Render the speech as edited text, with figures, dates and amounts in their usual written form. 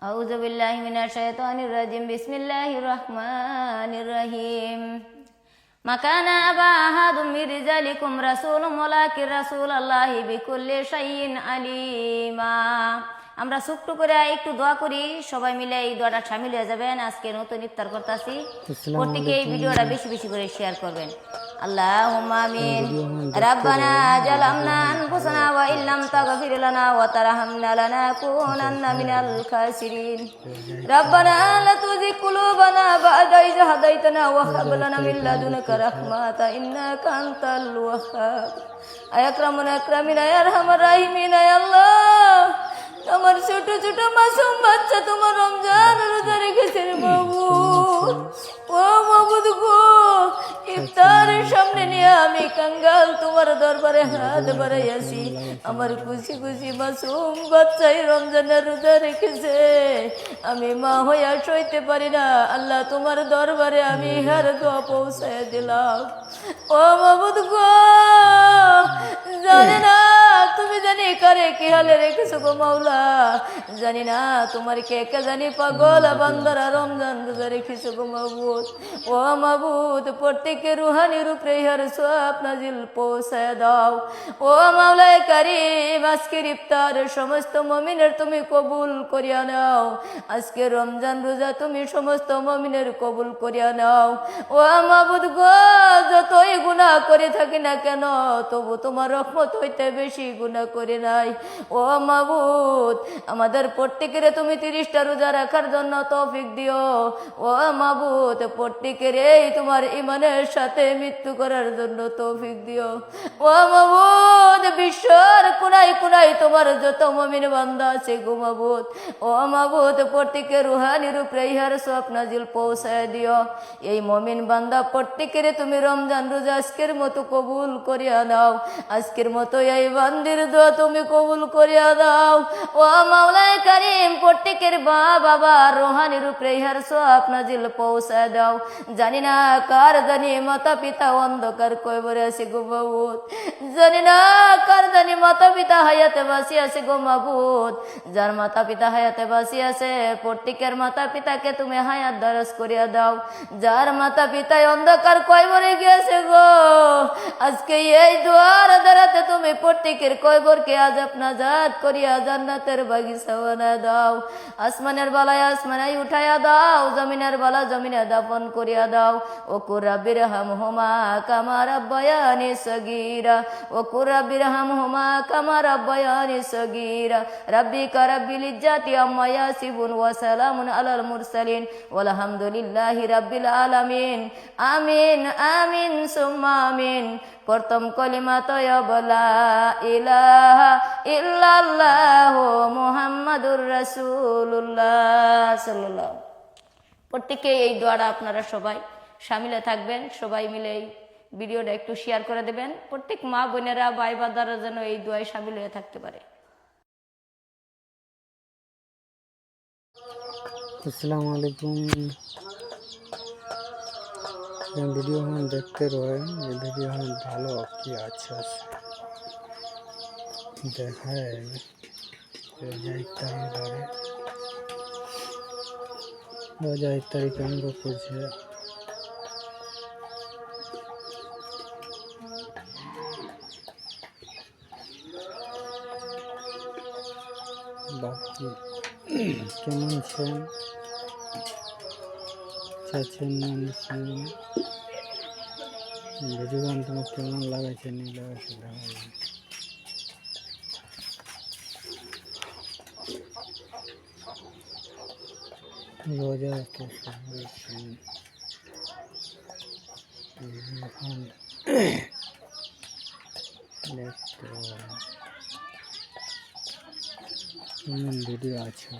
আউযু বিল্লাহি মিনাশ শাইতানির রাজিম। বিসমিল্লাহির রহমানির রহিম। মাকানা আবা আহাদুম মির রিজালিকুম রাসূলুম ওয়ালাকিন রাসূলুল্লাহি বিকুল্লি শাইইন আলিমা। আমরা ছোট্ট করে একটু দোয়া করি, সবাই মিলে এই দোয়াটা শামিল হয়ে যাবেন। আজকে নতুন ইফতার করতেছি, প্রত্যেকে এই ভিডিওটা বেশি বেশি করে শেয়ার করবেন। আল্লাহুম্মা আমিন। রাব্বানা জালামনা আনফুসানা ওয়া ইল্লাম তাগফির লানা ওয়া তারহামনা লানাকুনান্না মিনাল খাসিরিন। রাব্বানা লা তুযিগ কুলুবানা বা'দা ইয হাদাইতানা ওয়া হাব লানা মিন লাদুনকা রাহমাতা ইন্নাকা আনতাল ওয়াহ্হাব। আয় আকরামুল আকরামিন, আয় আরহামার রাহিমিন। আয় আল্লাহ, তোমার ছোট ছোট মাসুম বাচ্চা তোমার রমজান রোজা রেখেছে রে মাবুদ। ও মাবুদ গো, ইফতারের সামনে নিয়ে আমি কাঙ্গাল তোমার দরবারে হাত বাড়াইয়াছি। আমার খুশি খুশি মাসুম বাচ্চাই রমজানের রোজা রেখেছে, আমি মা হইয়া সইতে পারি না। আল্লাহ, তোমার দরবারে আমি হার দোয়া পৌঁছায় দিলাম। ও মাবুদ গো, জানি না তুমি জানি কারে কি হালে রেখেছো গো মাওলা, জানি না তোমার কে কে জানি পাগল বান্দারা রমজান রোজা রেখেছো গো মাবুদ। ও মাবুদ, প্রত্যেকের রুহানির উপরে ইহার সওয়াব নাজিল পৌঁছায় দাও। ও মাওলায়ে কারীম, আজকের ইফতার সমস্ত মুমিনের তুমি কবুল করিয়া নাও। আজকে রমজান রোজা তুমি সমস্ত মুমিনের কবুল করিয়া নাও। ও মাবুদ গো, যতই গুনাহ করে থাকি না কেন, তবু তোমার রহমত হইতে বেশি গুনাহ করে নাই। ও মাবুদ, আমাদের প্রত্যেকের তুমি 30টা রোজা রাখার জন্য তৌফিক দিও। ও মাবুদ, প্রত্যেকের এই তোমার ইমানের সাথে মৃত্যু করার জন্য তৌফিক দিও। ও মাবুদ, বিশ্বের কোনায় কোনায় তোমার যত মুমিন বান্দা আছে গো মাবুদ, ও মাবুদ, প্রত্যেকের রুহানির উপরে ইহার সওয়াব নাজিল পৌঁছায় দিও। এই মুমিন বান্দা প্রত্যেকের তুমি রমজান রোজা আজকের মতো কবুল করিয়া নাও। আজকের মতো এই বান্দির দোয়া তুমি কবুল করিয়া দাও। ও মাওলায়ে কারীম, প্রত্যেকের মা বাবা রুহানির উপরে ইহার সওয়াব নাজিল পৌঁছায় দাও। জানি না কার জানি মাতা পিতা অন্ধকার কবরে আছে গো মাবুদ, জানি না কার জানি মাতা পিতা হায়াতে বাঁচি আছে গো মাবুদ। যার মাতা পিতা হায়াতে বাঁচি আছে, প্রত্যেকের মাতা পিতাকে তুমি হায়াত দারাজ করিয়া দাও। যার মাতা পিতায় অন্ধকার কবরে গিয়েছে গো, আজকে এই দোয়ার দ্বারাতে তুমি প্রত্যেকের কবরকে আযাব নাজাত করিয়া জান্নাতের বাগিচা বানায় দাও। আসমানের বালায় আসমানায় উঠাইয়া দাও, জমিনের বালা জমিনে দাফন করিয়া দাও। ও কুর রাব্বির হামহুমা কামা রাব্বায়ানি সগীরা, ও কুর রাব্বির হামহুমা কামা রাব্বায়ানি সগীরা। রাব্বিকা রাব্বিল ইজ্জাতি আম্মা ইয়াসিফুন ওয়া সালামুন আলাল মুরসালিন ওয়ালহামদুলিল্লাহি রাব্বিল আলামিন। আমিন আমিন সুম্মা আমিন। প্রথম কলিমা তয়্যব লা ইলাহা ইল্লাল্লাহু মুহাম্মাদুর রাসূলুল্লাহ সাল্লাল্লাহু। প্রত্যেকে এই দোয়াটা আপনারা সবাই শামিলে থাকবেন, সবাই মিলে এই ভিডিওটা একটু শেয়ার করে দেবেন। প্রত্যেক মা বোনেরা ভাই বান্দারা যেন এই দোয়ায় শামিল হয়ে থাকতে পারে। আসসালামু আলাইকুম। ভিডিও দেখতে রয়েন, এই ভিডিও ভালো কি আছে দেখায় রোজা ইফতারি কেমন করছে। বাকি কেমন আছেন, চাচ্ছেন মানুষেন ভিডিও গান তোমার কেমন লাগাচ্ছে নি লাগাচ্ছে দেখা। রোজা তো কেমন ভিডিও আছে।